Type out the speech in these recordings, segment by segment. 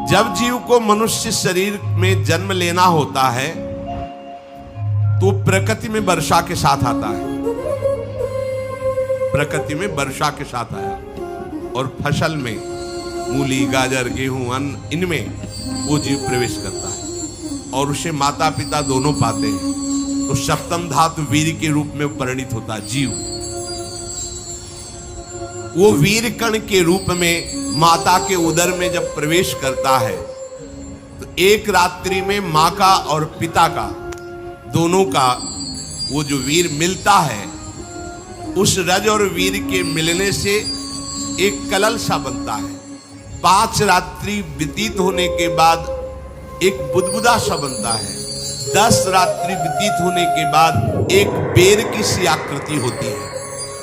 जब जीव को मनुष्य शरीर में जन्म लेना होता है तो प्रकृति में वर्षा के साथ आता है, प्रकृति में वर्षा के साथ आया, और फसल में मूली, गाजर, गेहूं, अन्न, इनमें वो जीव प्रवेश करता है और उसे माता पिता दोनों पाते हैं। तो सप्तम धातु वीर के रूप में परिणित होता है जीव। वो वीर कण के रूप में माता के उदर में जब प्रवेश करता है तो एक रात्रि में माँ का और पिता का, दोनों का वो जो वीर मिलता है, उस रज और वीर के मिलने से एक कलल सा बनता है। 5 रात्रि व्यतीत होने के बाद एक बुदबुदा सा बनता है। 10 रात्रि व्यतीत होने के बाद एक बेर की सी आकृति होती है।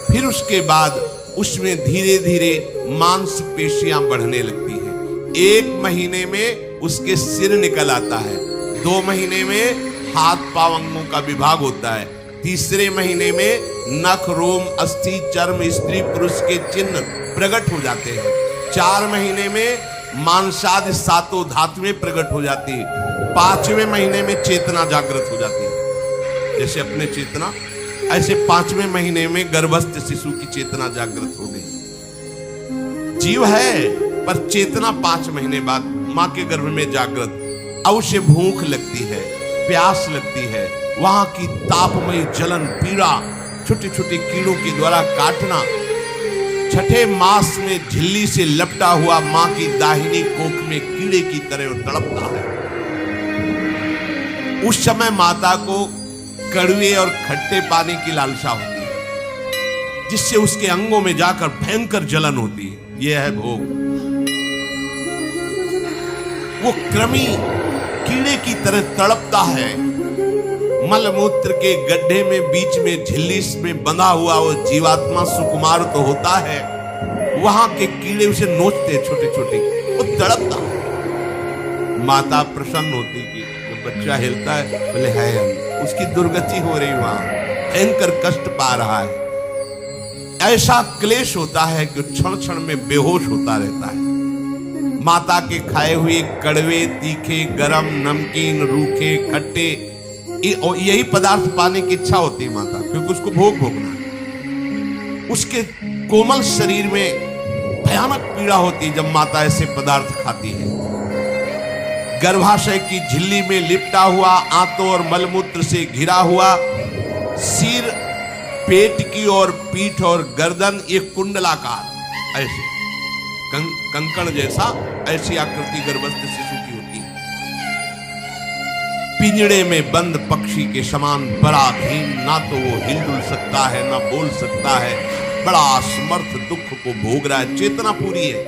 फिर उसके बाद उसमें धीरे धीरे मांसपेशियां बढ़ने लगती हैं। 1 महीने में उसके सिर निकल आता है। 2 महीने में हाथ पांव अंगों का विभाग होता है। 3रे महीने में नख, रोम, अस्थि, चर्म, स्त्री पुरुष के चिन्ह प्रकट हो जाते हैं। 4 महीने में मांसादि 7 धातुएं प्रकट हो जाती है। 5वें महीने में चेतना जागृत हो जाती है। जैसे अपने चेतना, ऐसे 5वें महीने में गर्भस्थ शिशु की चेतना जागृत हो गई। जीव है पर चेतना 5 महीने बाद मां के गर्भ में जागृत। अब उसे भूख लगती है, प्यास लगती है, वहां की तापमयी जलन, पीड़ा, छोटे छोटे कीड़ों के द्वारा काटना, 6ठे मास में झिल्ली से लपटा हुआ मां की दाहिनी कोख में कीड़े की तरह तड़पता है। उस समय माता को कड़वे और खट्टे पानी की लालसा होती है, जिससे उसके अंगों में जाकर भयंकर जलन होती है। यह है भोग। वो कृमि कीड़े की तरह तड़पता है। मलमूत्र के गड्ढे में बीच में झिल्ली में बंधा हुआ वो जीवात्मा सुकुमार तो होता है, वहां के कीड़े उसे नोचते छोटे छोटे, वो तड़पता है। माता प्रसन्न होती कि जब बच्चा हिलता है, बोले है उसकी दुर्गति हो रही, वहां भयंकर कष्ट पा रहा है। ऐसा क्लेश होता है कि क्षण क्षण में बेहोश होता रहता है। माता के खाए हुए कड़वे, तीखे, गरम, नमकीन, रूखे, खट्टे, यही पदार्थ पाने की इच्छा होती है माता, क्योंकि उसको भोग भोगना है। उसके कोमल शरीर में भयानक पीड़ा होती है जब माता ऐसे पदार्थ खाती है। गर्भाशय की झिल्ली में लिपटा हुआ, आंतों और मलमूत्र से घिरा हुआ सिर, पेट की और पीठ और गर्दन एक कुंडलाकार, ऐसे कंकण जैसा, ऐसी आकृति गर्भस्थ शिशु की होती है। पिंजड़े में बंद पक्षी के समान पराधीन, ना तो वो हिलडुल सकता है ना बोल सकता है, बड़ा असमर्थ दुख को भोग रहा है। चेतना पूरी है।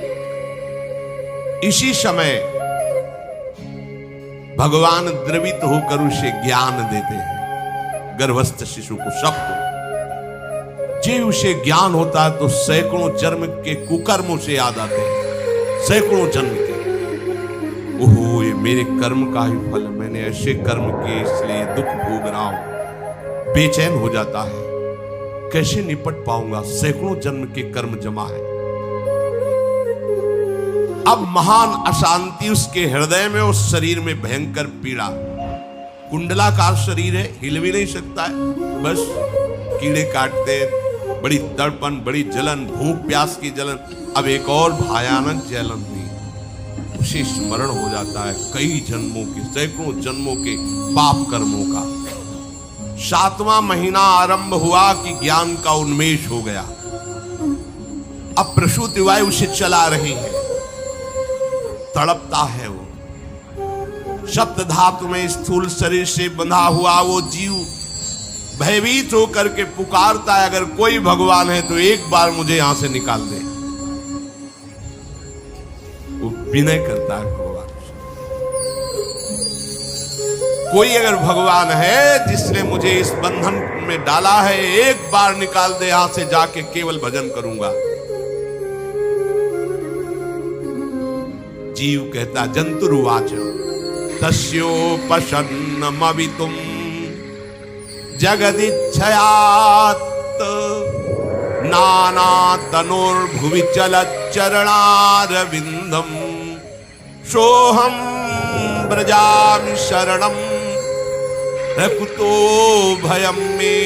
इसी समय भगवान द्रवित होकर उसे ज्ञान देते हैं, गर्भस्थ शिशु को, सबको। जी उसे ज्ञान होता है तो सैकड़ों जन्म के कुकर्मों से याद आते हैं, सैकड़ों जन्म के। ओहो, ये मेरे कर्म का ही फल, मैंने ऐसे कर्म किए इसलिए दुख भोग रहा हूं। बेचैन हो जाता है, कैसे निपट पाऊंगा, सैकड़ों जन्म के कर्म जमा है। अब महान अशांति उसके हृदय में, उस शरीर में भयंकर पीड़ा। कुंडलाकार शरीर है, हिल भी नहीं सकता है, बस कीड़े काटते, बड़ी तड़पन, बड़ी जलन, भूख प्यास की जलन। अब एक और भयानक जलन हुई, उसे स्मरण हो जाता है कई जन्मों के, सैकड़ों जन्मों के पाप कर्मों का। 7वां महीना आरंभ हुआ कि ज्ञान का उन्मेष हो गया। अब प्रसूति वायु उसे चला रही है, तड़पता है वो। सप्त धातु में स्थूल शरीर से बंधा हुआ वो जीव भयभीत होकर के पुकारता है, अगर कोई भगवान है तो एक बार मुझे यहां से निकाल दे। वो विनय करता है भगवान से, कोई अगर भगवान है जिसने मुझे इस बंधन में डाला है, एक बार निकाल दे यहां से, जाके केवल भजन करूंगा। जीव कहता, जंतुरुवाच तस्योपशन्नमवितुम जगदिच्छयात् नाना तनोर्भुवि चलच्चरणारविंदम सोहम ब्रजामि शरणम रकुतो भयम में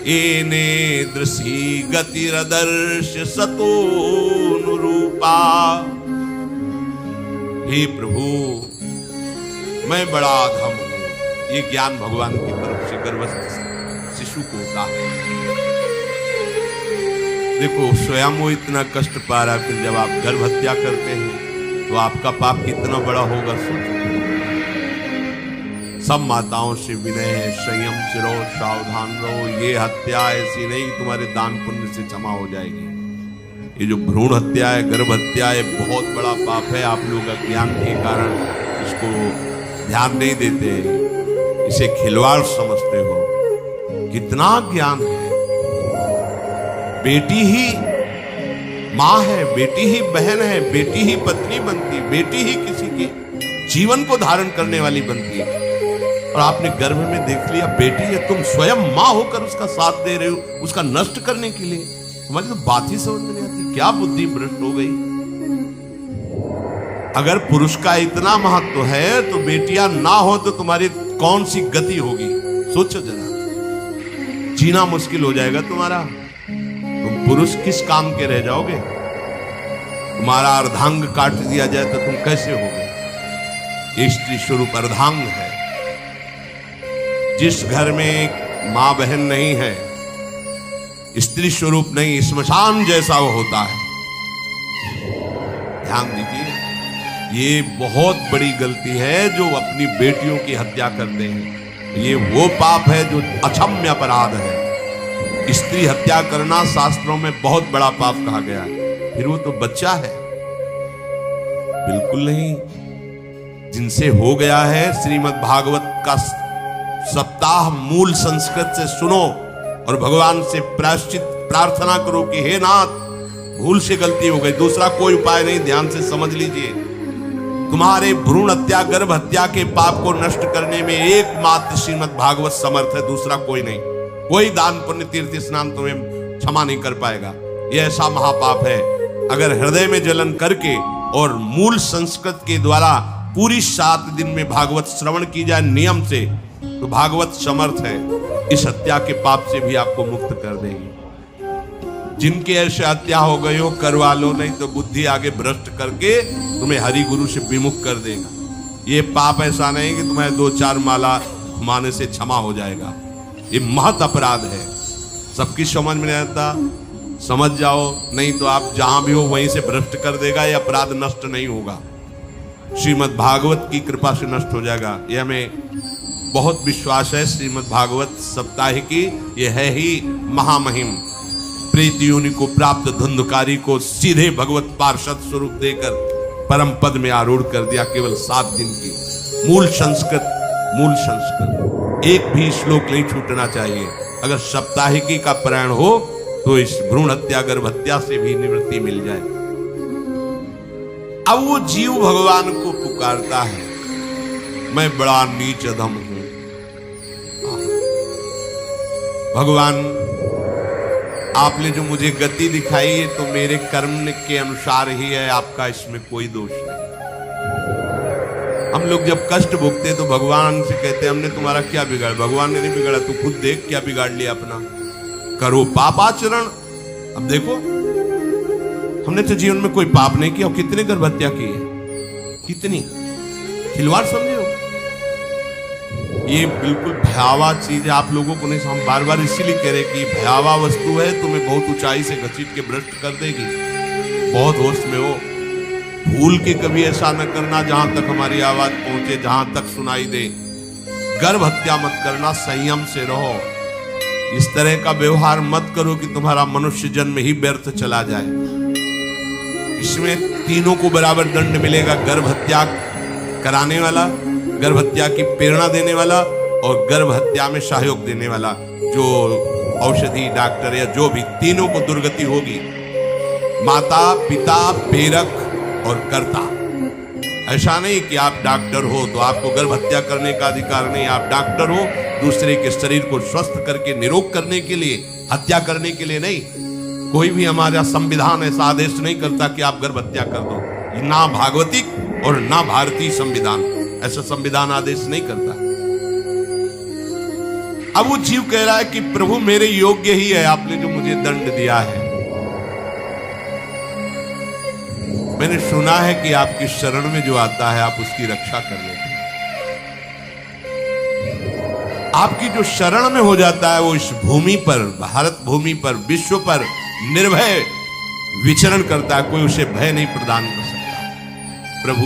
एने दृशी गतिरदर्श सतोनुरूपा। हे प्रभु, मैं बड़ा अधम हूं। ये ज्ञान भगवान की तरफ से गर्भस्थ शिशु को होता है। देखो, स्वयं वो इतना कष्ट पा रहा है, फिर जब आप गर्भ हत्या करते हैं तो आपका पाप कितना बड़ा होगा सोचो। सब माताओं से विनय है, संयम से रहो, सावधान रहो। ये हत्या ऐसी नहीं तुम्हारे दान पुण्य से क्षमा हो जाएगी। ये जो भ्रूण हत्या है, गर्भ हत्या है, बहुत बड़ा पाप है। आप लोग अज्ञान के कारण इसको ध्यान नहीं देते, इसे खिलवाड़ समझते हो। कितना ज्ञान है। बेटी ही माँ है, बेटी ही बहन है, बेटी ही पत्नी बनती है, बेटी ही किसी के जीवन को धारण करने वाली बनती है। और आपने गर्भ में देख लिया बेटी है, तुम स्वयं माँ होकर उसका साथ दे रहे हो, उसका नष्ट करने के लिए। हमारी तो बात ही समझ में नहीं आती, क्या बुद्धि भ्रष्ट हो गई। अगर पुरुष का इतना महत्व है तो बेटियां ना हो तो तुम्हारी कौन सी गति होगी, सोचो जरा। जीना मुश्किल हो जाएगा तुम्हारा। तुम पुरुष किस काम के रह जाओगे। तुम्हारा अर्धांग काट दिया जाए तो तुम कैसे होगे। ये स्त्री स्वरूप अर्धांग है। जिस घर में मां बहन नहीं है, स्त्री स्वरूप नहीं, श्मशान जैसा वो होता है। ध्यान दीजिए, ये बहुत बड़ी गलती है जो अपनी बेटियों की हत्या करते हैं। ये वो पाप है जो अक्षम्य अपराध है। स्त्री हत्या करना शास्त्रों में बहुत बड़ा पाप कहा गया है। फिर वो तो बच्चा है, बिल्कुल नहीं। जिनसे हो गया है, श्रीमद् भागवत का सप्ताह मूल संस्कृत से सुनो और भगवान से प्रायश्चित प्रार्थना करो कि हे नाथ, भूल से गलती हो गई, दूसरा कोई उपाय नहीं। ध्यान से समझ लीजिए, तुम्हारे भ्रूण हत्या, गर्भ हत्या के पाप को नष्ट करने में एकमात्र श्रीमद् भागवत समर्थ है, दूसरा कोई नहीं। कोई दान पुण्य तीर्थ स्नान तुम्हें क्षमा नहीं कर पाएगा। यह ऐसा महापाप है। अगर हृदय में जलन करके और मूल संस्कृत के द्वारा पूरी 7 दिन में भागवत श्रवण की जाए नियम से, तो भागवत समर्थ है, इस हत्या के पाप से भी आपको मुक्त कर देगी। जिनके ऐसे हत्या हो गई हो करवा लो, नहीं तो बुद्धि आगे भ्रष्ट करके तुम्हें हरि गुरु से विमुख कर देगा। ये पाप ऐसा नहीं कि तुम्हें 2-4 माला घुमाने से क्षमा हो जाएगा। ये महत अपराध है। सबकी समझ में नहीं आता, समझ जाओ, नहीं तो आप जहां भी हो वहीं से भ्रष्ट कर देगा। ये अपराध नष्ट नहीं होगा, श्रीमद् भागवत की कृपा से नष्ट हो जाएगा। ये हमें बहुत विश्वास है। श्रीमद् भागवत सप्ताहिकी ये है ही महामहिम। प्रेत योनि को प्राप्त धुंधकारी को सीधे भगवत पार्षद स्वरूप देकर परम पद में आरूढ़ कर दिया। केवल 7 दिन की मूल संस्कृत एक भी श्लोक नहीं छूटना चाहिए। अगर सप्ताहिकी का पारायण हो तो इस भ्रूण हत्या, गर्भ हत्या से भी निवृत्ति मिल जाए। अब वो जीव भगवान को पुकारता है, मैं बड़ा नीच अधम हूं भगवान, आपने जो मुझे गति दिखाई है तो मेरे कर्म के अनुसार ही है, आपका इसमें कोई दोष नहीं। हम लोग जब कष्ट भोगते तो भगवान से कहते हैं हमने तुम्हारा क्या बिगाड़ा। भगवान ने नहीं बिगाड़ा, तू खुद देख क्या बिगाड़ लिया अपना। करो पापाचरण। अब देखो, हमने तो जीवन में कोई पाप नहीं किया और कितने गर्भ हत्या की है, कितनी खिलवाड़ समझे हो। ये बिल्कुल भयावह चीज है, आप लोगों को नहीं। हम बार बार इसीलिए कह रहे कि भयावह वस्तु है, तुम्हें बहुत ऊंचाई से घसीट के भ्रष्ट कर देगी। बहुत होश में हो, भूल के कभी ऐसा न करना जहां तक हमारी आवाज पहुंचे, जहां तक सुनाई दे। गर्भ हत्या मत करना, संयम से रहो। इस तरह का व्यवहार मत करो कि तुम्हारा मनुष्य जन्म ही व्यर्थ चला जाए। इसमें तीनों को बराबर दंड मिलेगा, गर्भ हत्या कराने वाला, गर्भ हत्या की प्रेरणा देने वाला और गर्भ हत्या में सहयोग देने वाला। जो औषधि डॉक्टर या जो भी, तीनों को दुर्गति होगी। माता, पिता, प्रेरक और कर्ता। ऐसा नहीं कि आप डॉक्टर हो तो आपको गर्भ हत्या करने का अधिकार नहीं। आप डॉक्टर हो दूसरे के शरीर को स्वस्थ करके निरोग करने के लिए, हत्या करने के लिए नहीं। कोई भी हमारा संविधान ऐसा आदेश नहीं करता कि आप गर्भ हत्या कर दो। ना भागवतिक और ना भारतीय संविधान। ऐसा संविधान आदेश नहीं करता। अब वो जीव कह रहा है कि प्रभु मेरे योग्य ही है आपने जो मुझे दंड दिया है। मैंने सुना है कि आपकी शरण में जो आता है आप उसकी रक्षा कर लेते हैं। आपकी जो शरण में हो जाता है वो इस भूमि पर, भारत भूमि पर, विश्व पर निर्भय विचरण करता है। कोई उसे भय नहीं प्रदान कर सकता। प्रभु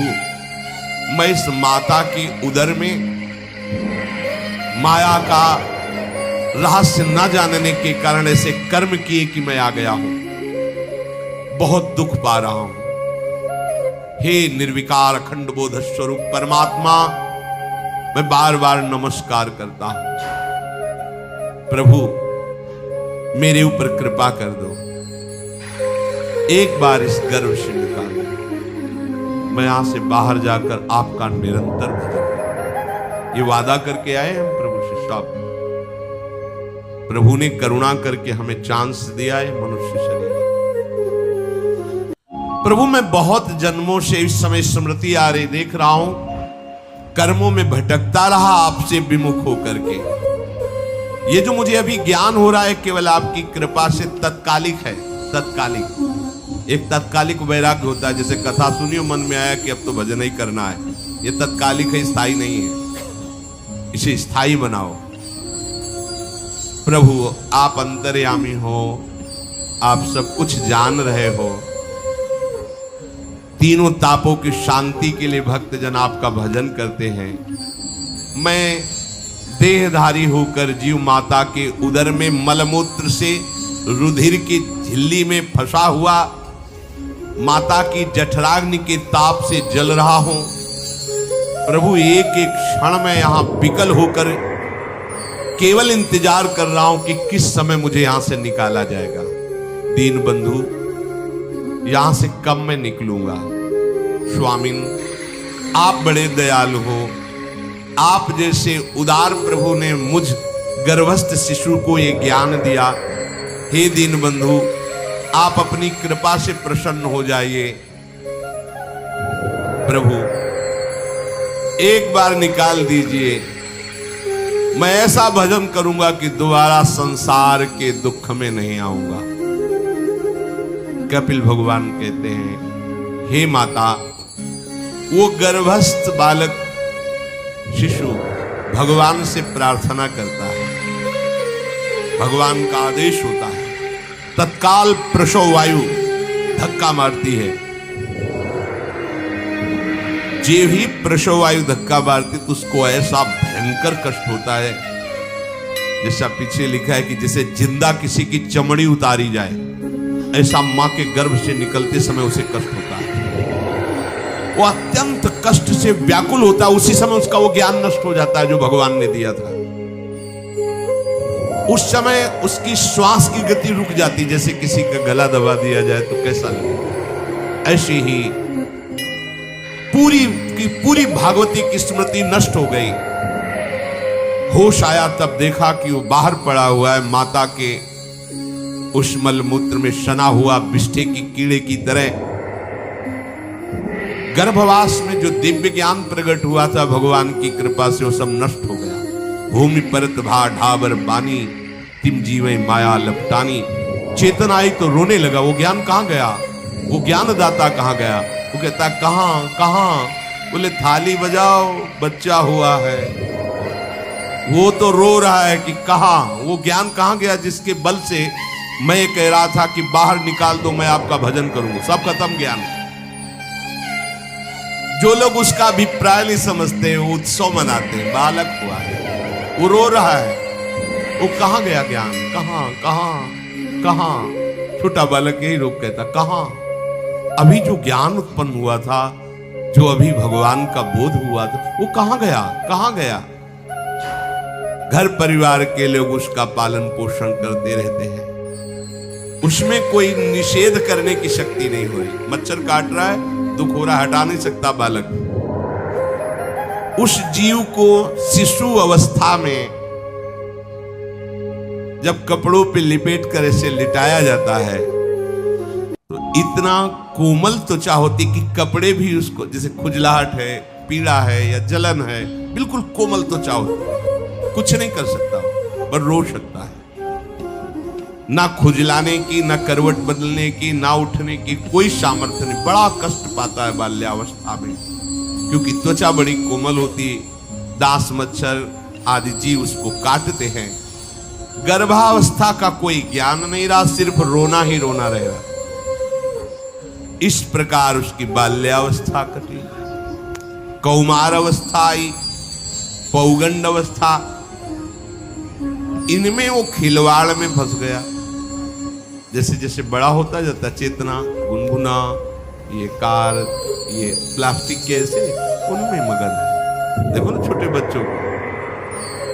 मैं इस माता की उदर में माया का रहस्य न जानने के कारण ऐसे कर्म किए कि मैं आ गया हूं। बहुत दुख पा रहा हूं। हे निर्विकार अखंड बोध स्वरूप परमात्मा, मैं बार बार नमस्कार करता हूं। प्रभु मेरे ऊपर कृपा कर दो। एक बार इस गर्भ से निकाल दो। मैं यहां से बाहर जाकर आपका निरंतर भजन करूं। ये वादा करके आए हम प्रभु से। सब प्रभु ने करुणा करके हमें चांस दिया है मनुष्य शरीर। प्रभु मैं बहुत जन्मों से इस समय स्मृति आ रही देख रहा हूं, कर्मों में भटकता रहा आपसे विमुख होकर के। ये जो मुझे अभी ज्ञान हो रहा है केवल आपकी कृपा से तत्कालिक है। तत्कालिक, एक तत्कालिक वैराग्य होता है। जैसे कथा सुनियो मन में आया कि अब तो भजन ही करना है, ये तत्कालिक है, स्थायी नहीं है। इसे स्थायी बनाओ। प्रभु आप अंतर्यामी हो, आप सब कुछ जान रहे हो। तीनों तापों की शांति के लिए भक्तजन आपका भजन करते हैं। मैं देहधारी होकर जीव माता के उदर में मलमूत्र से रुधिर की झिल्ली में फंसा हुआ माता की जठराग्नि के ताप से जल रहा हूं। प्रभु एक एक क्षण में यहां विकल होकर केवल इंतजार कर रहा हूं कि किस समय मुझे यहां से निकाला जाएगा। दीन बंधु यहां से कब मैं निकलूंगा। स्वामिन आप बड़े दयालु हो। आप जैसे उदार प्रभु ने मुझ गर्भस्थ शिशु को ये ज्ञान दिया। हे दीन बंधु आप अपनी कृपा से प्रसन्न हो जाइए। प्रभु एक बार निकाल दीजिए। मैं ऐसा भजन करूंगा कि दोबारा संसार के दुख में नहीं आऊंगा। कपिल भगवान कहते हैं, हे माता, वो गर्भस्थ बालक शिशु भगवान से प्रार्थना करता है। भगवान का आदेश होता है, तत्काल प्रसव वायु धक्का मारती है। जे भी प्रसव वायु धक्का मारती तो उसको ऐसा भयंकर कष्ट होता है, जैसा पीछे लिखा है कि जैसे जिंदा किसी की चमड़ी उतारी जाए, ऐसा मां के गर्भ से निकलते समय उसे कष्ट होता है। वो अत्यंत कष्ट से व्याकुल होता है। उसी समय उसका वो ज्ञान नष्ट हो जाता है जो भगवान ने दिया था। उस समय उसकी श्वास की गति रुक जाती, जैसे किसी का गला दबा दिया जाए तो कैसा लगे। ऐसी ही पूरी की पूरी भागवती की स्मृति नष्ट हो गई। होश आया तब देखा कि वो बाहर पड़ा हुआ है, माता के उस मलमूत्र में सना हुआ विष्ठे की कीड़े की तरह। गर्भवास में जो दिव्य ज्ञान प्रकट हुआ था भगवान की कृपा से, वो सब नष्ट हो गया। भूमि परत भा ढाबर बानी, तिम जीवे माया लपटानी। चेतन आई तो रोने लगा। वो ज्ञान कहां गया, वो ज्ञानदाता कहां गया। वो कहता कहां कहां। बोले थाली बजाओ, बच्चा हुआ है। वो तो रो रहा है कि कहां, वो ज्ञान कहां गया जिसके बल से मैं कह रहा था कि बाहर निकाल दो, मैं आपका भजन करूंगा। सब खत्म ज्ञान। जो लोग उसका अभिप्राय नहीं समझते वो उत्सव मनाते हैं। बालक हुआ है, वो रो रहा है, वो कहां गया ज्ञान, कहां कहां कहां। छोटा बालक यही रोक कहता कहां। अभी जो ज्ञान उत्पन्न हुआ था, जो अभी भगवान का बोध हुआ था, वो कहां गया, कहां गया। घर परिवार के लोग उसका पालन पोषण करते रहते हैं। उसमें कोई निषेध करने की शक्ति नहीं हो रही। मच्छर काट रहा है, दुख हो रहा है, हटा नहीं सकता बालक। उस जीव को शिशु अवस्था में जब कपड़ों पे लिपेट कर ऐसे लिटाया जाता है तो इतना कोमल त्वचा होती कि कपड़े भी उसको, जैसे खुजलाहट है, पीड़ा है या जलन है, बिल्कुल कोमल त्वचा होती, कुछ नहीं कर सकता पर रो सकता है। ना खुजलाने की, ना करवट बदलने की, ना उठने की कोई सामर्थ्य नहीं। बड़ा कष्ट पाता है बाल्यावस्था में, क्योंकि त्वचा बड़ी कोमल होती, दास मच्छर आदि जीव उसको काटते हैं। गर्भावस्था का कोई ज्ञान नहीं रहा, सिर्फ रोना ही रोना रहेगा। इस प्रकार उसकी बाल्यावस्था कटी, कौमार अवस्था आई, पौगंड अवस्था, इनमें वो खिलवाड़ में फंस गया। जैसे जैसे बड़ा होता जाता, चेतना, गुनगुना, ये कार, ये प्लास्टिक के ऐसे उनमें मगन है। देखो ना छोटे बच्चों को,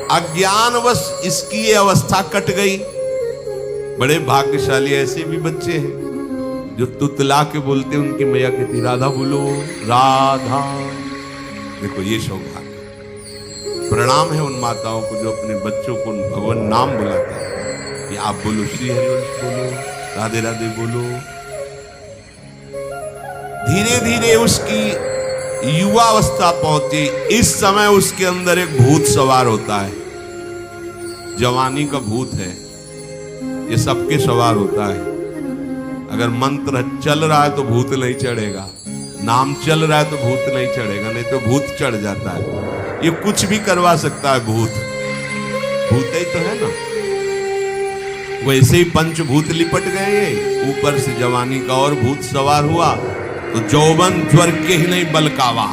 अज्ञानवश इसकी ये अवस्था कट गई। बड़े भाग्यशाली ऐसे भी बच्चे हैं जो तुतला के बोलते, उनकी मैया कहती राधा बोलो, राधा। देखो ये सौभाग्य, प्रणाम है उन माताओं को जो अपने बच्चों को भगवान नाम बुलाते हैं कि आप बोलो श्री हरिवंश बोलो, राधे राधे बोलो। धीरे धीरे उसकी युवावस्था पहुंची। इस समय उसके अंदर एक भूत सवार होता है। जवानी का भूत है, ये सबके सवार होता है। अगर मंत्र चल रहा है तो भूत नहीं चढ़ेगा, नाम चल रहा है तो भूत नहीं चढ़ेगा, नहीं तो भूत चढ़ जाता है। ये कुछ भी करवा सकता है भूत, भूत ही तो है ना। वैसे ही पंचभूत लिपट गए, ऊपर से जवानी का और भूत सवार हुआ तो जौवन ज्वर के ही नहीं बलकावा।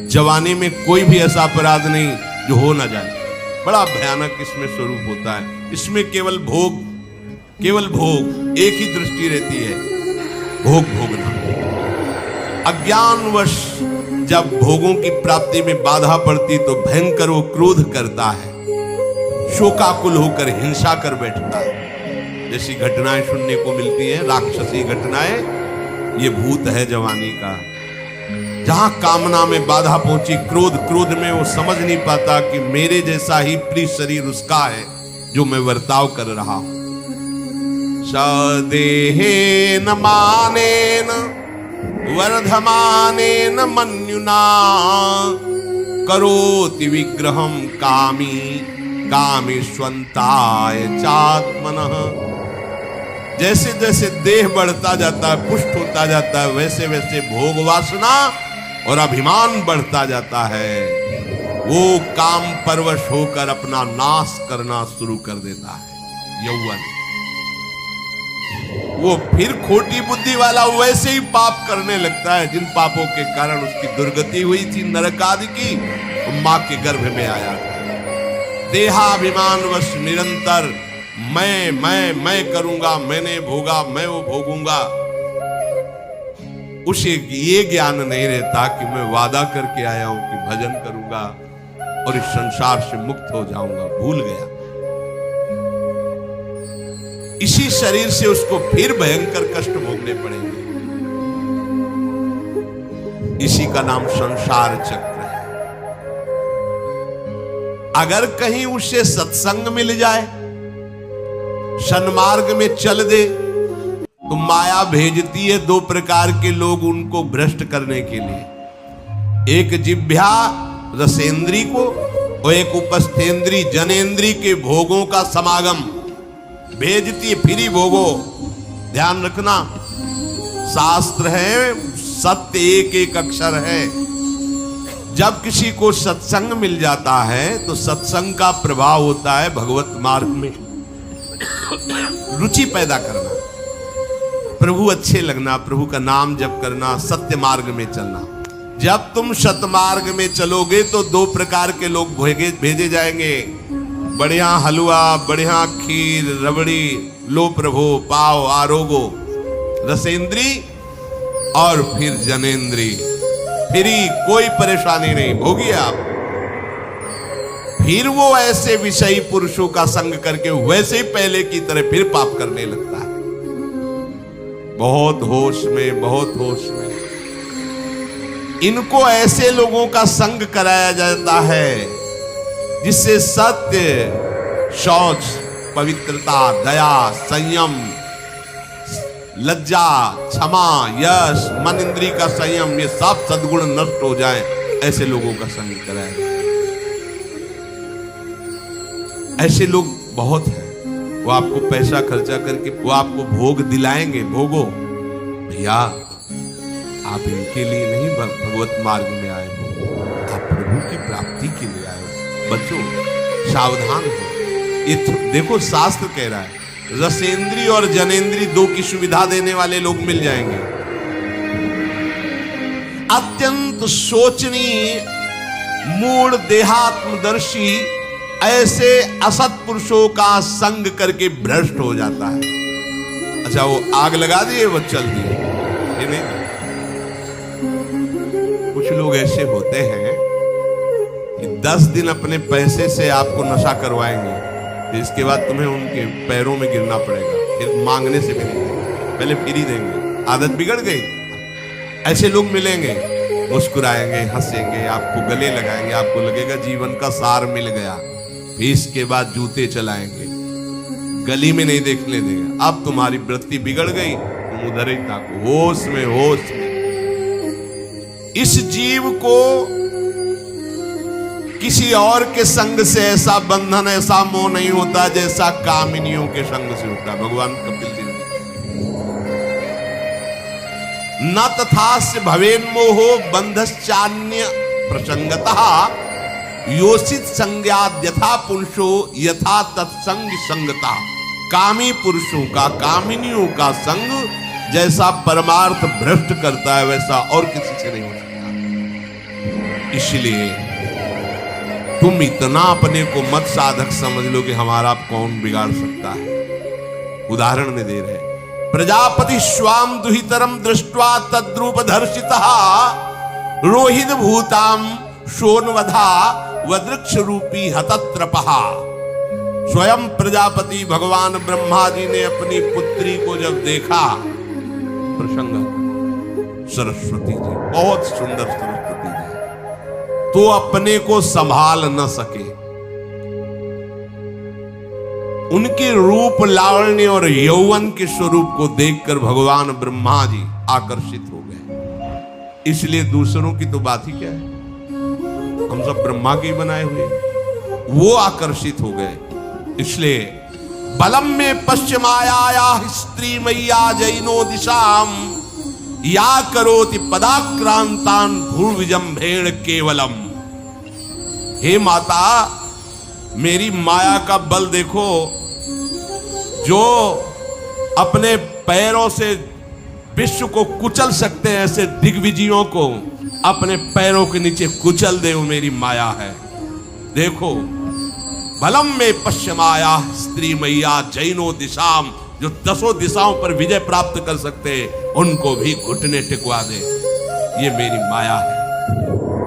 जवानी में कोई भी ऐसा अपराध नहीं जो हो ना जाए। बड़ा भयानक इसमें स्वरूप होता है। इसमें केवल भोग, केवल भोग, एक ही दृष्टि रहती है, भोग भोगना। अज्ञानवश जब भोगों की प्राप्ति में बाधा पड़ती तो भयंकर वो क्रोध करता है, शोकाकुल होकर हिंसा कर बैठता है। जैसी घटनाएं सुनने को मिलती है, राक्षसी घटनाएं, ये भूत है जवानी का। जहां कामना में बाधा पहुंची, क्रोध, क्रोध में वो समझ नहीं पाता कि मेरे जैसा ही प्रिय शरीर उसका है जो मैं वर्ताव कर रहा हूं। सदेहे न माने न वर्धमाने न मन्युना करोति विग्रहम कामी कामेष्वंताय चात्मनः। जैसे जैसे देह बढ़ता जाता है, पुष्ट होता जाता है, वैसे वैसे भोग वासना और अभिमान बढ़ता जाता है। वो काम परवश होकर अपना नाश करना शुरू कर देता है। यौवन, वो फिर खोटी बुद्धि वाला वैसे ही पाप करने लगता है जिन पापों के कारण उसकी दुर्गति हुई थी नरक आदि की। मां के गर्भ में आया था। देहाभिमानवश निरंतर मैं करूंगा, मैंने भोगा, मैं वो भोगूंगा। उसे ये ज्ञान नहीं रहता कि मैं वादा करके आया हूं कि भजन करूंगा और इस संसार से मुक्त हो जाऊंगा। भूल गया। इसी शरीर से उसको फिर भयंकर कष्ट भोगने पड़ेंगे। इसी का नाम संसार चक्र है। अगर कहीं उसे सत्संग मिल जाए, सन्मार्ग में चल दे, तो माया भेजती है दो प्रकार के लोग उनको भ्रष्ट करने के लिए। एक जिह्वा रसेंद्री को और एक उपस्थेंद्री जनेंद्री के भोगों का समागम भेजती है। फिर ही भोगो। ध्यान रखना, शास्त्र है, सत्य एक एक अक्षर है। जब किसी को सत्संग मिल जाता है तो सत्संग का प्रभाव होता है भगवत मार्ग में रुचि पैदा करना, प्रभु अच्छे लगना, प्रभु का नाम जप करना, सत्य मार्ग में चलना। जब तुम सतमार्ग में चलोगे तो दो प्रकार के लोग भेजे जाएंगे। बढ़िया हलवा, बढ़िया खीर, रबड़ी, लो प्रभु, पाव, आरोगो, रसेंद्री और फिर जनेंद्री। फिर कोई परेशानी नहीं, भोगिए आप। फिर वो ऐसे विषयी पुरुषों का संग करके वैसे ही पहले की तरह फिर पाप करने लगता है। बहुत होश में, बहुत होश में। इनको ऐसे लोगों का संग कराया जाता है जिससे सत्य, शौच, पवित्रता, दया, संयम, लज्जा, क्षमा, यश, मन इंद्री का संयम, ये सब सद्गुण नष्ट हो जाएं, ऐसे लोगों का संग कराएं। ऐसे लोग बहुत हैं, वो आपको पैसा खर्चा करके वो आपको भोग दिलाएंगे। भोगो भैया, आप इनके लिए नहीं भगवत मार्ग में आए हो, आप प्रभु की प्राप्ति के लिए आए हो। बच्चों सावधान हो। ये देखो शास्त्र कह रहा है, रसेंद्री और जनेंद्री दो की सुविधा देने वाले लोग मिल जाएंगे। अत्यंत सोचनीय, मूढ़, देहात्मदर्शी ऐसे असत पुरुषों का संग करके भ्रष्ट हो जाता है। अच्छा, वो आग लगा दिए, वो चल दिए, ये नहीं। कुछ लोग ऐसे होते हैं कि 10 दिन अपने पैसे से आपको नशा करवाएंगे, फिर इसके बाद तुम्हें उनके पैरों में गिरना पड़ेगा, फिर मांगने से भी नहीं देंगे, पहले फिर ही देंगे। आदत बिगड़ गई। ऐसे लोग मिलेंगे, मुस्कुराएंगे, हंसेंगे, आपको गले लगाएंगे, आपको लगेगा जीवन का सार मिल गया, फिर इसके बाद जूते चलाएंगे, गली में नहीं देखने देंगे। अब तुम्हारी वृत्ति बिगड़ गई, तुम उधर ही ताको, होश में, होश में। इस जीव को किसी और के संग से ऐसा बंधन, ऐसा मोह नहीं होता जैसा कामिनियों के संग से होता। भगवान कपिल जी न तथास्य भवेन्मोहो बंधश्चान्य प्रसंगतः योषित संज्ञात यथा पुरुषो यथा तत्संग संगता। कामी पुरुषों का, कामिनियों का संग जैसा परमार्थ भ्रष्ट करता है, वैसा और किसी से नहीं हो सकता। इसलिए तुम इतना अपने को मत साधक समझ लो कि हमारा कौन बिगाड़ सकता है। उदाहरण में दे रहे, प्रजापति स्वाम दुहितरम दृष्ट्वा तद्रूप दर्शितः रोहित भूताम शोनवधा वदृक्ष रूपी हतत्रपहा। स्वयं प्रजापति भगवान ब्रह्मा जी ने अपनी पुत्री को जब देखा, प्रसंग सरस्वती जी, बहुत सुंदर सरस्वती जी, तो अपने को संभाल न सके। उनके रूप, लावण्य और यौवन के स्वरूप को देखकर भगवान ब्रह्मा जी आकर्षित हो गए। इसलिए दूसरों की तो बात ही क्या है, हम सब ब्रह्मा के बनाए हुए, वो आकर्षित हो गए। इसलिए बलम में पश्चिमाया स्त्री मैया जैनो दिशाम या करोति पदाक्रांतान भूर्विजंभेण केवलम। हे माता, मेरी माया का बल देखो, जो अपने पैरों से विश्व को कुचल सकते हैं, ऐसे दिग्विजयों को अपने पैरों के नीचे कुचल दे, वो मेरी माया है। देखो, बलम में पश्चिमाया स्त्री मैया जैनो दिशाम, जो 10 दिशाओं पर विजय प्राप्त कर सकते, उनको भी घुटने टिकवा दे, ये मेरी माया है।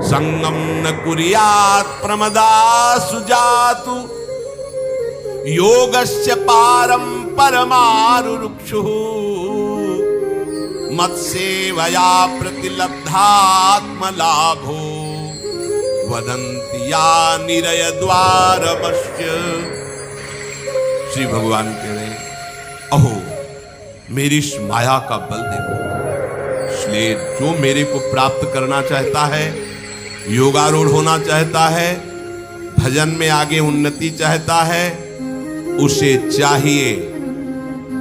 संगम न कुर्यात् प्रमदा सुजातु योगस्य पारम परमारुरुक्षुः मत्सेवया प्रतिलब्धात्म लाभो वदन्ति या निरय द्वारमस्य। श्री भगवान कह रहे, अहो मेरी इस माया का बल देखो। इसलिए जो मेरे को प्राप्त करना चाहता है, योगारूढ़ होना चाहता है, भजन में आगे उन्नति चाहता है, उसे चाहिए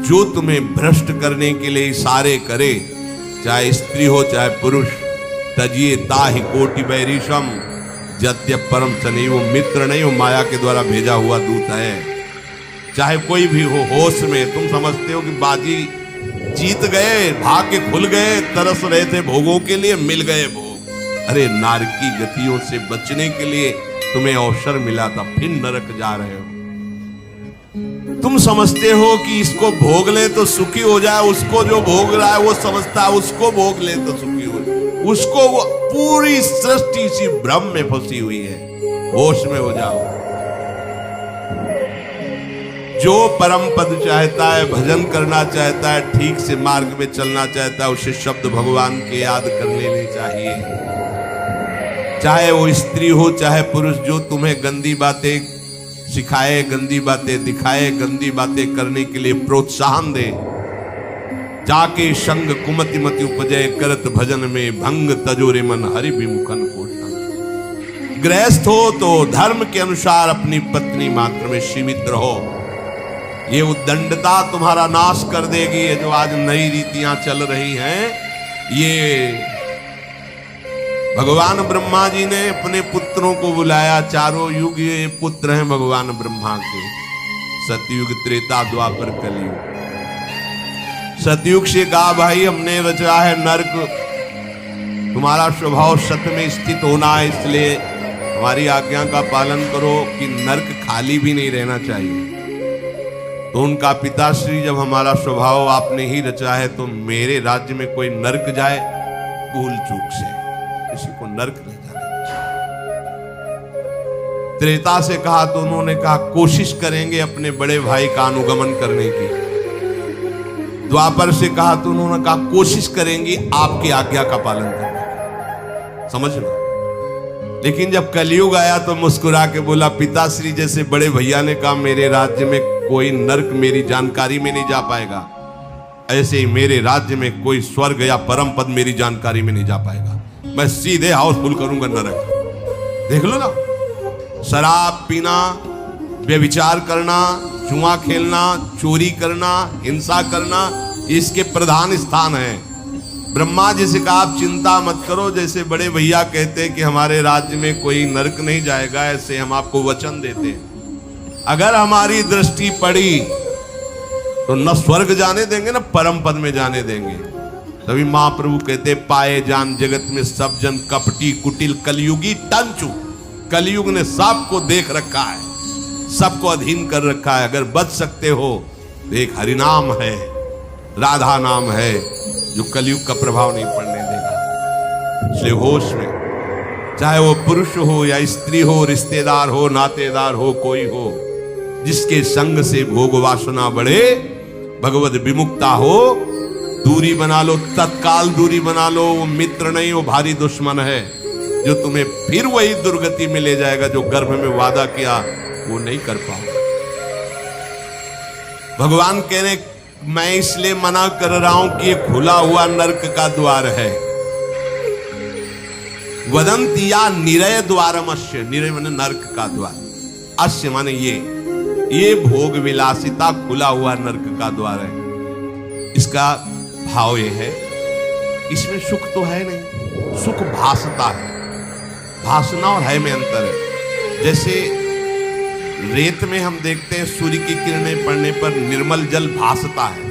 जो तुम्हें भ्रष्ट करने के लिए इशारे करे, चाहे स्त्री हो चाहे पुरुष। तजिए ताहि कोटि बैरिशम जत्य परम चनी, वो मित्र नहीं, वो माया के द्वारा भेजा हुआ दूत है। चाहे कोई भी हो, होश में तुम समझते हो कि बाजी जीत गए, भाग्य खुल गए, तरस रहे थे भोगों के लिए, मिल गए भोग। अरे नारकी गतियों से बचने के लिए तुम्हें अवसर मिला था, फिर नरक जा रहे हो। तुम समझते हो कि इसको भोग ले तो सुखी हो जाए, उसको जो भोग रहा है वो समझता है उसको भोग ले तो सुखी हो जाए, उसको वो पूरी सृष्टि इसी भ्रम में फंसी हुई है। होश में हो जाओ। जो परम पद चाहता है, भजन करना चाहता है, ठीक से मार्ग में चलना चाहता है, उसे शब्द भगवान के याद कर लेने चाहिए। चाहे वो स्त्री हो चाहे पुरुष, जो तुम्हें गंदी बातें सिखाए, गंदी बातें दिखाए, गंदी बातें करने के लिए प्रोत्साहन दे, जाके संग कुमति मति उपजय करत भजन में भंग तजोरे मन हरि विमुखन कोटन। गृहस्थ हो तो धर्म के अनुसार अपनी पत्नी मात्र में सीमित रहो। ये उद्दंडता तुम्हारा नाश कर देगी। ये जो आज नई रीतियां चल रही हैं, ये भगवान ब्रह्मा जी ने अपने पुत्रों को बुलाया। चारों युग ये पुत्र हैं भगवान ब्रह्मा के, सतयुग, त्रेता, द्वापर, कलयुग। सतयुग से कहा भाई हमने रचा है नर्क, तुम्हारा स्वभाव सत्य में स्थित होना है, इसलिए हमारी आज्ञा का पालन करो कि नर्क खाली भी नहीं रहना चाहिए। तो उनका पिताश्री, जब हमारा स्वभाव आपने ही रचा है तो मेरे राज्य में कोई नर्क जाए भूल चूक से, किसी को नर्क नहीं जाने। त्रेता से कहा तो उन्होंने कहा कोशिश करेंगे अपने बड़े भाई का अनुगमन करने की। द्वापर से कहा तो उन्होंने कहा कोशिश करेंगी आपकी आज्ञा का पालन करने की। समझना। लेकिन जब कलयुग आया तो मुस्कुरा के बोला, पिताश्री जैसे बड़े भैया ने कहा मेरे राज्य में कोई नर्क मेरी जानकारी में नहीं जा पाएगा, ऐसे ही मेरे राज्य में कोई स्वर्ग या परम पद मेरी जानकारी में नहीं जा पाएगा। मैं सीधे हाउसफुल करूंगा नरक। देख लो ना, शराब पीना, व्यभिचार करना, जुआ खेलना, चोरी करना, हिंसा करना, इसके प्रधान स्थान है। ब्रह्मा जी से कहा आप चिंता मत करो, जैसे बड़े भैया कहते हैं कि हमारे राज्य में कोई नरक नहीं जाएगा, ऐसे हम आपको वचन देते हैं। अगर हमारी दृष्टि पड़ी तो न स्वर्ग जाने देंगे न परम पद में जाने देंगे। तभी महाप्रभु कहते पाए जान जगत में सब जन कपटी कुटिल कलयुगी टंचू। कलयुग ने सबको देख रखा है, सबको अधीन कर रखा है। अगर बच सकते हो तो एक हरिनाम है, राधा नाम है, जो कलयुग का प्रभाव नहीं पड़ने देगा। इसलिए होश में, चाहे वो पुरुष हो या स्त्री हो, रिश्तेदार हो, नातेदार हो, कोई हो, जिसके संग से भोग वासना बढ़े, भगवत विमुक्ता हो, दूरी बना लो, तत्काल दूरी बना लो। वो मित्र नहीं, वो भारी दुश्मन है, जो तुम्हें फिर वही दुर्गति में ले जाएगा जो गर्भ में वादा किया वो नहीं कर पाओगे। भगवान कह रहे मैं इसलिए मना कर रहा हूं कि ये खुला हुआ नरक का द्वार है। वदंतिया निरय द्वारमस्य, निरय माने नरक का द्वार, अस्य माने ये भोग विलासिता खुला हुआ नरक का द्वार है। इसका भाव ये है, इसमें सुख तो है नहीं, सुख भासता है। भासना और है में अंतर है। जैसे रेत में हम देखते हैं सूर्य की किरणें पड़ने पर निर्मल जल भासता है,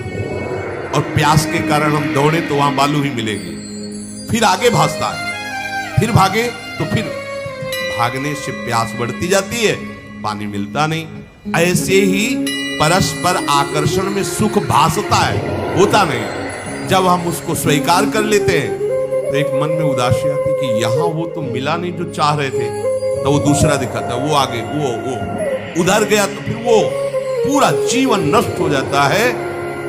और प्यास के कारण हम दौड़े तो वहां बालू ही मिलेगी, फिर आगे भासता है, फिर भागे तो फिर भागने से प्यास बढ़ती जाती है, पानी मिलता नहीं। ऐसे ही परस्पर आकर्षण में सुख भासता है, होता नहीं। जब हम उसको स्वीकार कर लेते हैं तो एक मन में उदासी आती कि यहां वो तो मिला नहीं जो चाह रहे थे, तो वो दूसरा दिखाता, वो आगे, वो उधर गया, तो फिर वो पूरा जीवन नष्ट हो जाता है।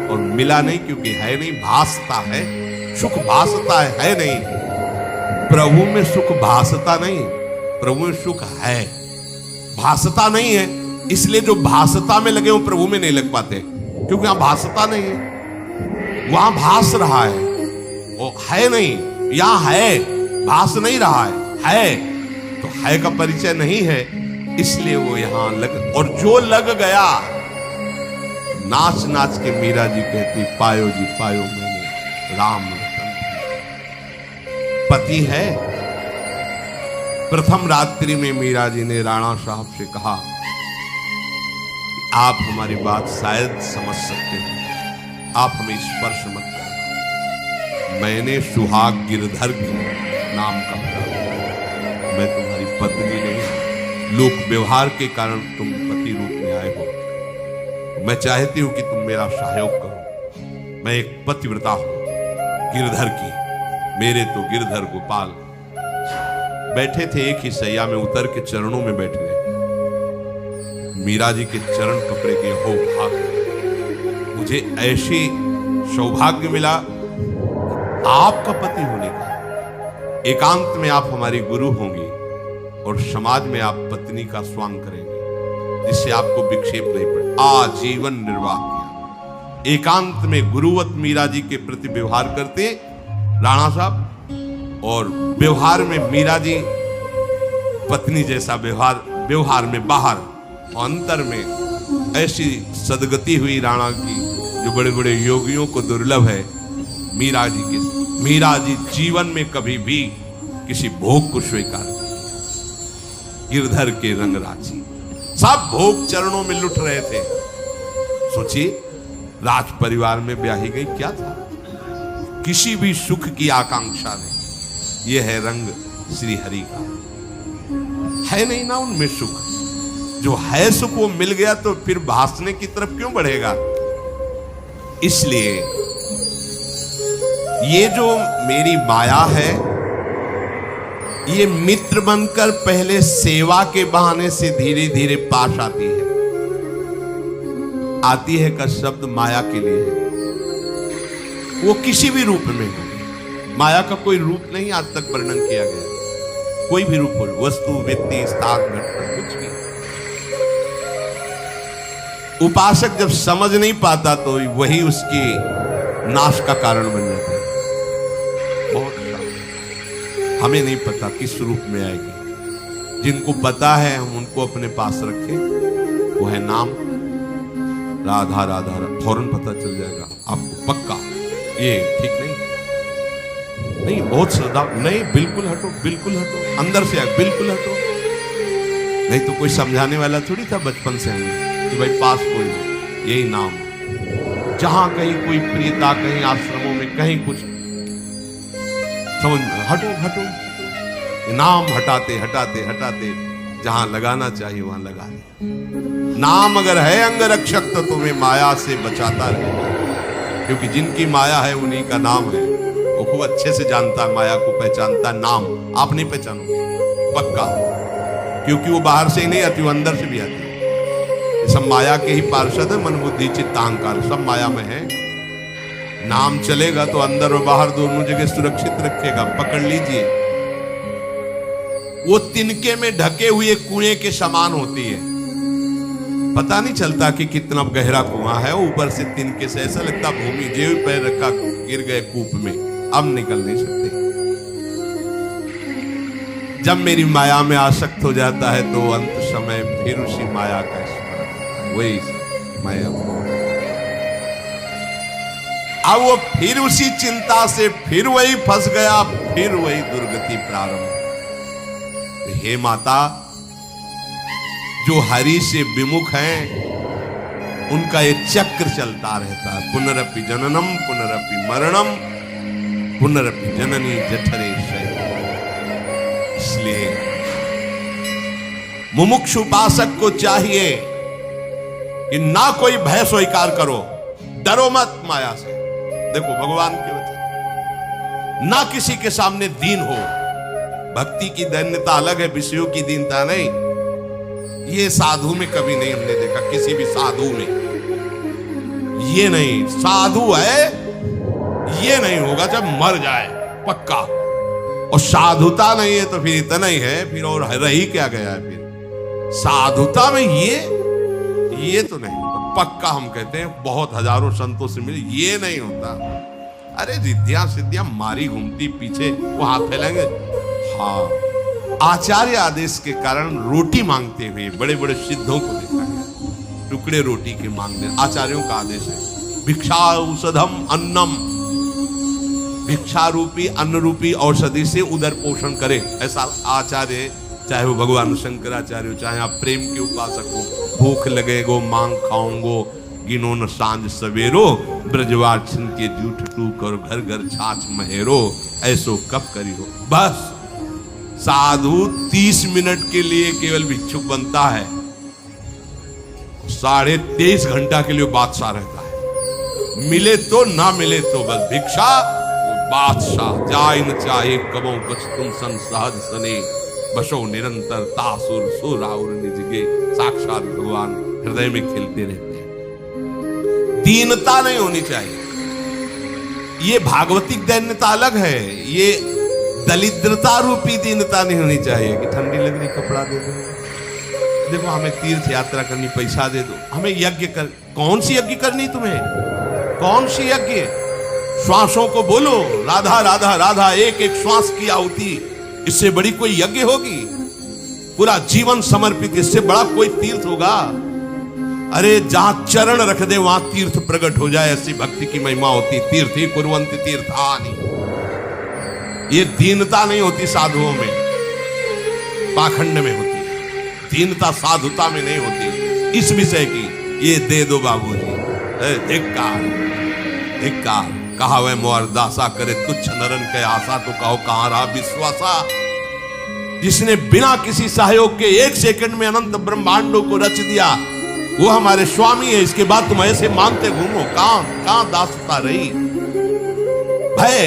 और मिला नहीं क्योंकि है नहीं, भासता है, सुख भासता है नहीं। प्रभु में सुख भासता नहीं, प्रभु में सुख है, भासता नहीं है। इसलिए जो भासता में लगे वो प्रभु में नहीं लग पाते, क्योंकि वहां भासता नहीं है, वहां भास रहा है, वो है नहीं। यहां है, भास नहीं रहा है तो है का परिचय नहीं है, इसलिए वो यहां लग। और जो लग गया, नाच नाच के मीरा जी कहती पायो जी पायो मैंने राम रतन। पति है। प्रथम रात्रि में मीरा जी ने राणा साहब से कहा, आप हमारी बात शायद समझ सकते हो, आप हमें स्पर्श मत करना। मैंने सुहाग गिरधर के नाम का प्राण, मैं तुम्हारी पत्नी नहीं, लोक व्यवहार के कारण तुम पति रूप में आए हो। मैं चाहती हूं कि तुम मेरा सहयोग करो। मैं एक पतिव्रता हूं गिरधर की, मेरे तो गिरधर गोपाल बैठे थे एक ही सैया में, उतर के चरणों में बैठ गए। मीरा जी के चरण कपड़े के हो भाग, मुझे ऐसी सौभाग्य मिला आपका पति होने का। एकांत में आप हमारी गुरु होंगी और समाज में आप पत्नी का स्वांग करेंगे, जिससे आपको विक्षेप नहीं पड़े। आजीवन निर्वाह किया, एकांत में गुरुवत मीरा जी के प्रति व्यवहार करते राणा साहब, और व्यवहार में मीरा जी पत्नी जैसा व्यवहार में बाहर, और अंतर में ऐसी सदगति हुई राणा की जो बड़े बड़े योगियों को दुर्लभ है। मीरा जी जीवन में कभी भी किसी भोग को स्वीकार नहीं। गिरधर के रंग राजी, सब भोग चरणों में लुट रहे थे। सोचिए, राज परिवार में ब्याही गई, क्या था? किसी भी सुख की आकांक्षा नहीं। यह है रंग श्री हरि का। है नहीं ना उनमें सुख, जो है सुख वो मिल गया तो फिर भासने की तरफ क्यों बढ़ेगा? इसलिए ये जो मेरी माया है, ये मित्र बनकर पहले सेवा के बहाने से धीरे धीरे पास आती है का शब्द माया के लिए है। वो किसी भी रूप में हो, माया का कोई रूप नहीं आज तक वर्णन किया गया। कोई भी रूप हो, वस्तु, व्यक्ति, स्थान, घटना, कुछ भी। उपासक जब समझ नहीं पाता तो वही उसकी नाश का कारण बन जाता है। बहुत हमें नहीं पता किस रूप में आएगी। जिनको पता है हम उनको अपने पास रखें। वो है नाम, राधा राधा, फौरन पता चल जाएगा आपको पक्का। ये ठीक नहीं, बहुत श्रद्धा नहीं, बिल्कुल हटो, बिल्कुल हटो, अंदर से आए, बिल्कुल हटो। नहीं तो कोई समझाने वाला थोड़ी था बचपन से हमें कि भाई पास कोई हो, यही नाम। जहां कहीं कोई प्रियता, कहीं आश्रमों में कहीं कुछ समझ, हटो, नाम हटाते जहां लगाना चाहिए वहां लगा दे। नाम अगर है अंगरक्षक तो तुम्हें माया से बचाता रहेगा, क्योंकि जिनकी माया है उन्हीं का नाम है। वो खूब अच्छे से जानता है, माया को पहचानता है। नाम आप नहीं पहचानोगे पक्का, क्योंकि वो बाहर से ही नहीं आती, वो अंदर से भी आती है। सब माया के ही पार्षद है, मन बुद्धि चित्त अहंकार सब माया में है। नाम चलेगा तो अंदर और बाहर दोनों जगह सुरक्षित रखेगा। पकड़ लीजिए, वो तिनके में ढके हुए कुएं के समान होती है। पता नहीं चलता कि कितना गहरा कुआं है, ऊपर से तिनके से ऐसा लगता भूमि जेब पैर रखा गिर गए कूप में, अब निकल नहीं सकते। जब मेरी माया में आसक्त हो जाता है तो अंत समय फिर उसी माया का स्मरण, वही माया। अब वो फिर उसी चिंता से फिर वही फंस गया, फिर वही दुर्गति प्रारंभ। हे माता, जो हरि से विमुख हैं उनका ये चक्र चलता रहता है। पुनरपि जननम पुनरपि मरणम पुनरपि जननी जठरे शयनम। इसलिए मुमुक्षु उपासक को चाहिए कि ना कोई भय स्वीकार करो, डरो मत माया से। देखो भगवान के वचन, ना किसी के सामने दीन हो। भक्ति की दैन्यता अलग है, विषयों की दीनता नहीं। ये साधु में कभी नहीं हमने देखा, किसी भी साधु में ये नहीं। साधु है ये नहीं होगा जब मर जाए पक्का, और साधुता नहीं है तो फिर इतना ही है, फिर और रही क्या गया है। फिर साधुता में ये तो नहीं पक्का। हम कहते हैं बहुत हजारों संतों से मिले, ये नहीं होता। अरे रिद्धियां सिद्धियां मारी घूमती पीछे, वो हाथ फैलाएंगे। हाँ, आचार्य आदेश के कारण रोटी मांगते हुए बड़े बड़े सिद्धों को देखा गया, टुकड़े रोटी के मांगने। आचार्यों का आदेश है, भिक्षा औषधम अन्नम, भिक्षा रूपी अन्न रूपी औषधि से उदर पोषण करे। ऐसा आचार्य, चाहे वो भगवान शंकराचार्य हो, चाहे आप प्रेम के उपासक हो। भूख लगेगो मांग खाऊंगो, गिनो न सांझ सवेरो, ब्रजवार छिन के जूठ टूक और घर घर छाछ महेरो, ऐसो कब करी हो। बस साधु 30 मिनट के लिए केवल भिक्षुक बनता है, 23.5 घंटा के लिए बादशाह रहता है। मिले तो ना मिले तो बस भिक्षा, वो बादशाह। जाय न चाहे कबो कुछ तुम सन सहज सने, बसो निरंतर तासुर सुराउर निजगे। साक्षात भगवान हृदय में खिलते रहते हैं। दीनता नहीं होनी चाहिए। ये भागवतिक दैन्यता अलग है, ये दलिद्रता रूपी दीनता नहीं होनी चाहिए कि ठंडी लग रही कपड़ा दे दो, देखो हमें तीर्थ यात्रा करनी पैसा दे दो, हमें यज्ञ कर। कौन सी यज्ञ करनी तुम्हें? कौन सी यज्ञ? श्वासों को बोलो राधा राधा राधा, एक एक श्वास की आहुति, इससे बड़ी कोई यज्ञ होगी? पूरा जीवन समर्पित, इससे बड़ा कोई तीर्थ होगा? अरे जहां चरण रख दे वहां तीर्थ प्रकट हो जाए, ऐसी भक्ति की महिमा होती। तीर्थ ही कुर्वन्ति तीर्थानि। ये दीनता नहीं होती साधुओं में, पाखंड में होती है। दीनता साधुता में नहीं होती। इस विषय की ये दे दो बाबूजी। धिक्कार धिक्कार। कहा वह मोर दासा, करे तुच्छ नरन के आशा, तो कहो कहां रहा विश्वासा। जिसने बिना किसी सहयोग के 1 सेकंड में अनंत ब्रह्मांडों को रच दिया, वो हमारे स्वामी है। इसके बाद तुम ऐसे मांगते घूमो, कहां दासता रही? भय,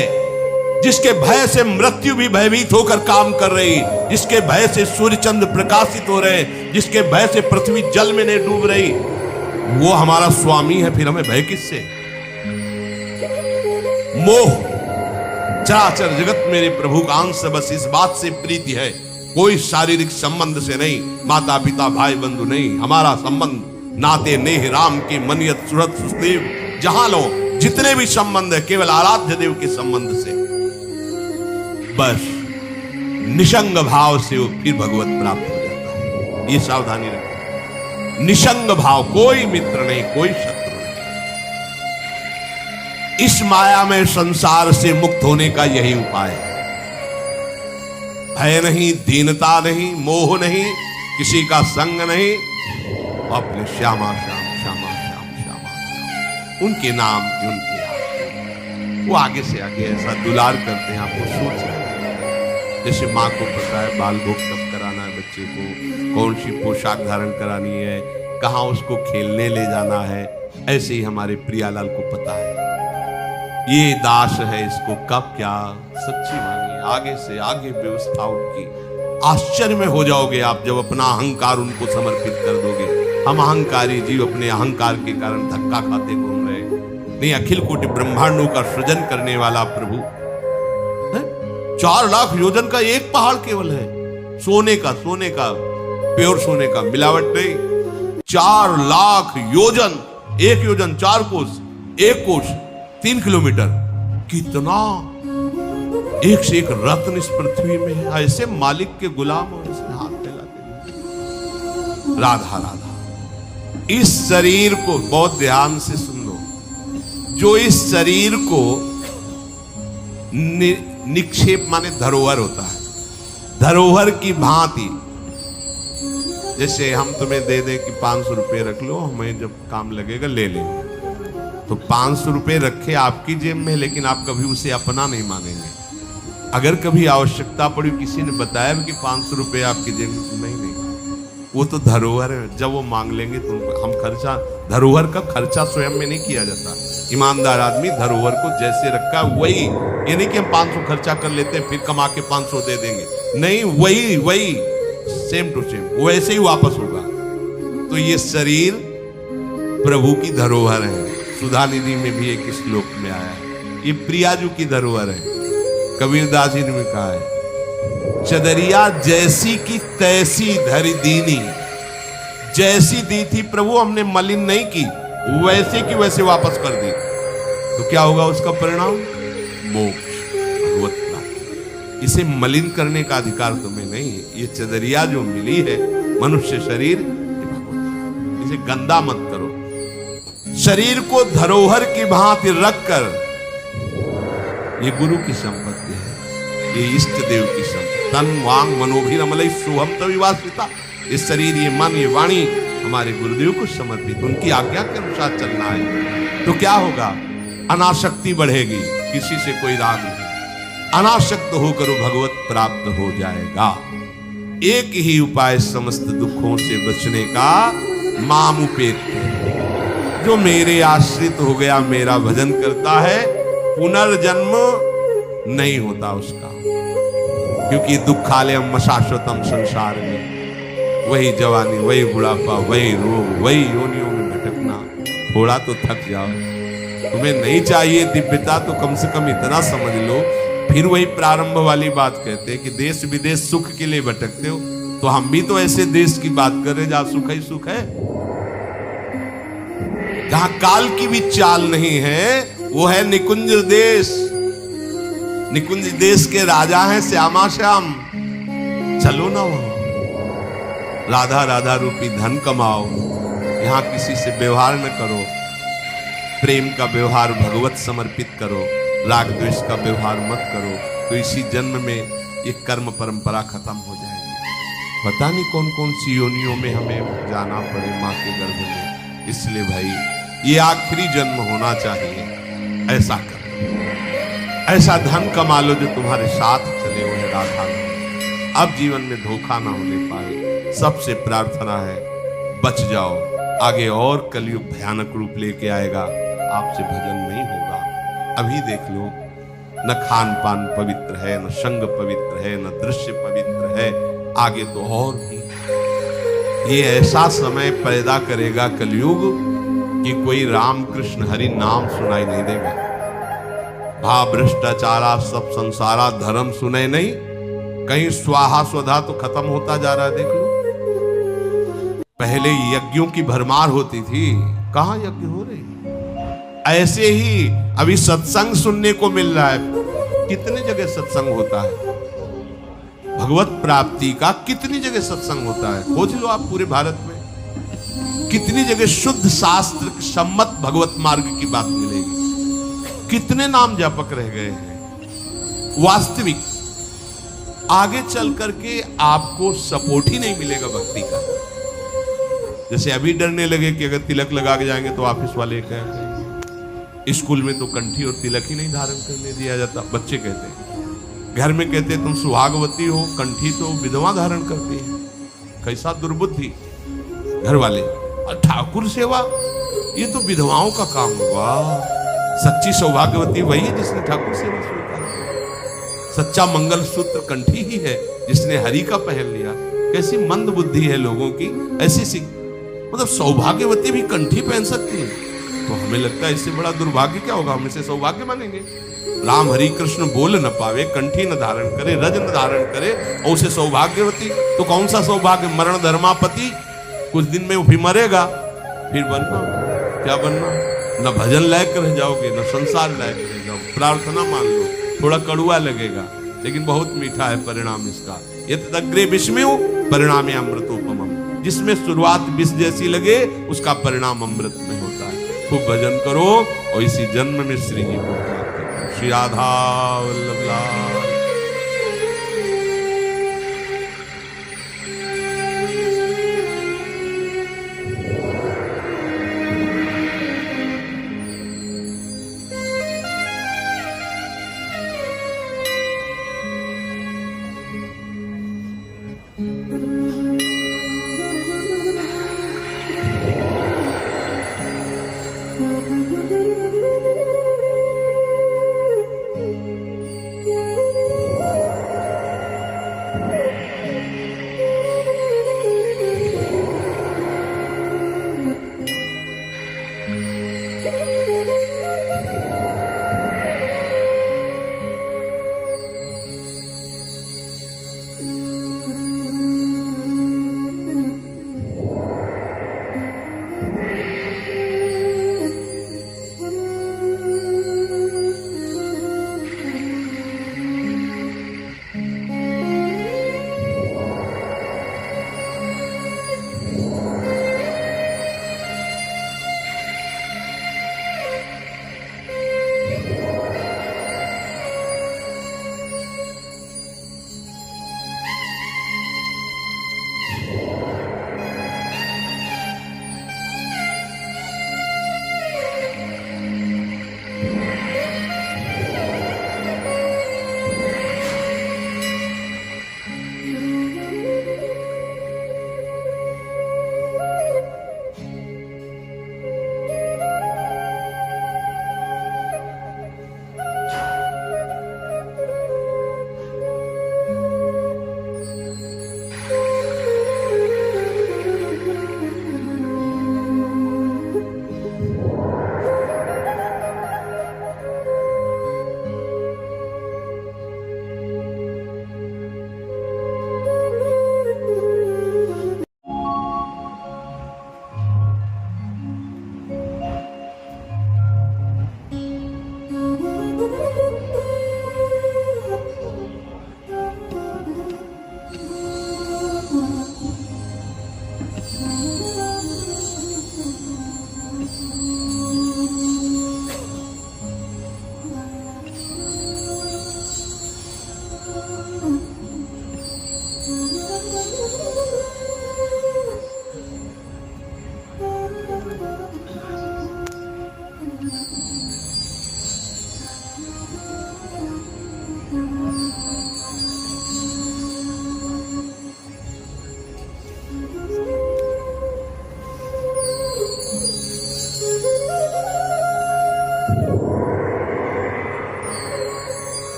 जिसके भय से मृत्यु भी भयभीत होकर काम कर रही, जिसके भय से सूर्य चंद्र प्रकाशित हो रहे, जिसके भय से पृथ्वी जल में नहीं डूब रही, वो हमारा स्वामी है। फिर हमें भय किससे? मोह, चराचर जगत मेरे प्रभु का अंश, बस इस बात से प्रीति है। कोई शारीरिक संबंध से नहीं, माता पिता भाई बंधु नहीं। हमारा संबंध नाते नेह राम के मनियत सुरत सुदेव। जहां लो जितने भी संबंध है, केवल आराध्य देव के संबंध से। बस निशंग भाव से वो फिर भगवत प्राप्त हो जाता है। ये सावधानी रखो। निशंग भाव, कोई मित्र नहीं, कोई शत्रु नहीं। इस माया में संसार से मुक्त होने का यही उपाय है। भय नहीं, दीनता नहीं, मोह नहीं, किसी का संग नहीं, अपने श्यामा श्याम श्यामा श्याम श्यामा, उनके नाम की उनके वो आगे से आगे ऐसा दुलार करते हैं, आपको सोच रहे हैं। जैसे माँ को पता है बाल भोग कब कराना है बच्चे को, कौन सी पोशाक धारण करानी है, कहाँ उसको खेलने ले जाना है, ऐसे ही हमारे प्रियालाल को पता है ये दास है, इसको कब क्या। सच्ची मानिए, आगे से आगे व्यवस्था उनकी। आश्चर्य में हो जाओगे आप जब अपना अहंकार उनको समर्पित कर दोगे। हम अहंकारी जीव अपने अहंकार के कारण धक्का खाते घूम रहे, नहीं अखिल कोटि ब्रह्मांडों का सृजन करने वाला प्रभु। 4 लाख योजन का एक पहाड़ केवल है, सोने का प्योर सोने का, मिलावट नहीं। 4 लाख योजन, 1 योजन 4 कोस, 1 कोस 3 किलोमीटर। कितना एक से एक रत्न इस पृथ्वी में है। ऐसे मालिक के गुलाम हो, ऐसे हाथ फैलाते। राधा राधा। इस शरीर को बहुत ध्यान से सुन लो, जो इस शरीर को निक्षेप माने धरोहर होता है, धरोहर की भांति। जैसे हम तुम्हें दे दें कि 500 रुपए रख लो, हमें जब काम लगेगा ले लेंगे, तो 500 रुपए रखे आपकी जेब में, लेकिन आप कभी उसे अपना नहीं मानेंगे। अगर कभी आवश्यकता पड़ी, किसी ने बताया कि 500 रुपए आपकी जेब में, नहीं, वो तो धरोहर है। जब वो मांग लेंगे तो हम खर्चा, धरोहर का खर्चा स्वयं में नहीं किया जाता। ईमानदार आदमी धरोहर को जैसे रखा वही, ये नहीं कि हम 500 खर्चा कर लेते हैं फिर कमा के 500 दे देंगे, नहीं, वही सेम टू सेम वैसे ही वापस होगा। तो ये शरीर प्रभु की धरोहर है। सुधा निधि में भी एक श्लोक में आया है, ये प्रियाजू की धरोहर है। कबीरदास जी ने कहा है, चदरिया जैसी की तैसी धरी दीनी। जैसी दी थी प्रभु, हमने मलिन नहीं की, वैसे की वैसे वापस कर दी, तो क्या होगा उसका परिणाम? मोक्ष, भगवत प्राप्ति। इसे मलिन करने का अधिकार तुम्हें नहीं है। ये चदरिया जो मिली है, मनुष्य शरीर, इसे गंदा मत करो। शरीर को धरोहर की भांति रखकर, ये गुरु की संपत्ति है, ये इष्ट देव की संपत्ति। तन वांग मनोभिरमलई सोहम तविवासिता। ये शरीर, ये मन, ये वाणी हमारे गुरुदेव को समर्पित, उनकी आज्ञा के अनुसार चलना है। तो क्या होगा? अनासक्ति बढ़ेगी, किसी से कोई राग नहीं, अनासक्त होकर भगवत प्राप्त हो जाएगा। एक ही उपाय समस्त दुखों से बचने का, मामुपेत। जो मेरे आश्रित हो गया, मेरा भजन करता है, पुनर्जन्म नहीं होता उसका, क्योंकि दुखालयम शाश्वतम संसार में वही जवानी, वही बुढ़ापा, वही रोग, वही योनियों में भटकना। थोड़ा तो थक जाओ। तुम्हें नहीं चाहिए दिव्यता तो कम से कम इतना समझ लो। फिर वही प्रारंभ वाली बात कहते हैं कि देश विदेश सुख के लिए भटकते हो, तो हम भी तो ऐसे देश की बात कर रहे जहां सुख ही सुख है। जहां काल की भी चाल नहीं है, वो है निकुंज देश। निकुंज देश के राजा हैं श्यामा श्याम। चलो ना वहां, राधा राधा रूपी धन कमाओ। यहां किसी से व्यवहार न करो, प्रेम का व्यवहार भगवत समर्पित करो, राग द्वेष का व्यवहार मत करो, तो इसी जन्म में ये कर्म परंपरा खत्म हो जाएगी। पता नहीं कौन कौन सी योनियों में हमें जाना पड़े माँ के गर्भ में। इसलिए भाई, ये आखिरी जन्म होना चाहिए, ऐसा कर, ऐसा धन कमा लो जो तुम्हारे साथ चले, वो राधा में अब जीवन में धोखा ना होने पाए। सबसे प्रार्थना है, बच जाओ, आगे और कलयुग भयानक रूप लेके आएगा, आपसे भजन नहीं होगा। अभी देख लो, न खान पान पवित्र है, न संग पवित्र है, न दृश्य पवित्र है, आगे तो और भी। ये ऐसा समय पैदा करेगा कलयुग कि कोई राम कृष्ण हरि नाम सुनाई नहीं देगा। भा भ्रष्टाचारा सब संसारा, धर्म सुने नहीं, कहीं स्वाहा स्वधा तो खत्म होता जा रहा है। देख लो, पहले यज्ञों की भरमार होती थी, कहां यज्ञ हो रही। ऐसे ही अभी सत्संग सुनने को मिल रहा है। कितने जगह सत्संग होता है, भगवत प्राप्ति का कितनी जगह सत्संग होता है, खोज लो आप पूरे भारत में। कितनी जगह शुद्ध शास्त्र सम्मत भगवत मार्ग की बात मिलेगी। कितने नाम जापक रह गए हैं। वास्तविक आगे चल करके आपको सपोर्ट ही नहीं मिलेगा भक्ति का। जैसे अभी डरने लगे कि अगर तिलक लगा के जाएंगे तो ऑफिस वाले कहेंगे, स्कूल में तो कंठी और तिलक ही नहीं धारण करने दिया जाता। बच्चे कहते हैं, घर में कहते हैं तुम सुहागवती हो, कंठी तो विधवा धारण करती है। कैसा दुर्बुद्धि घर वाले। और ठाकुर सेवा, ये तो विधवाओं का काम हुआ। सच्ची सौभाग्यवती वही है जिसने ठाकुर सेवा स्वीकार किया। सच्चा मंगल सूत्र कंठी ही है जिसने हरि का पहन लिया। कैसी मंद बुद्धि है लोगों की। ऐसी सी मतलब सौभाग्यवती भी कंठी पहन सकती है, तो हमें लगता है इससे बड़ा दुर्भाग्य क्या होगा। हम इसे सौभाग्य मानेंगे। राम हरि कृष्ण बोल न पावे, कंठी न धारण करे, रज न धारण करे, और उसे सौभाग्यवती। तो कौन सा सौभाग्य, मरण धर्मापति। कुछ दिन में वो भी मरेगा, फिर बनना क्या बनना। न भजन लायक रह जाओगे, न संसार लायक रह जाओगे। प्रार्थना मान लो, थोड़ा कड़ुआ लगेगा लेकिन बहुत मीठा है परिणाम इसका। यत् अग्रे विस्मयो परिणामे अमृतोपमम्। जिसमें शुरुआत विष जैसी लगे, उसका परिणाम अमृत में होता है। खूब भजन करो और इसी जन्म में श्री जी को प्राप्त करो। श्री राधा वल्लभ।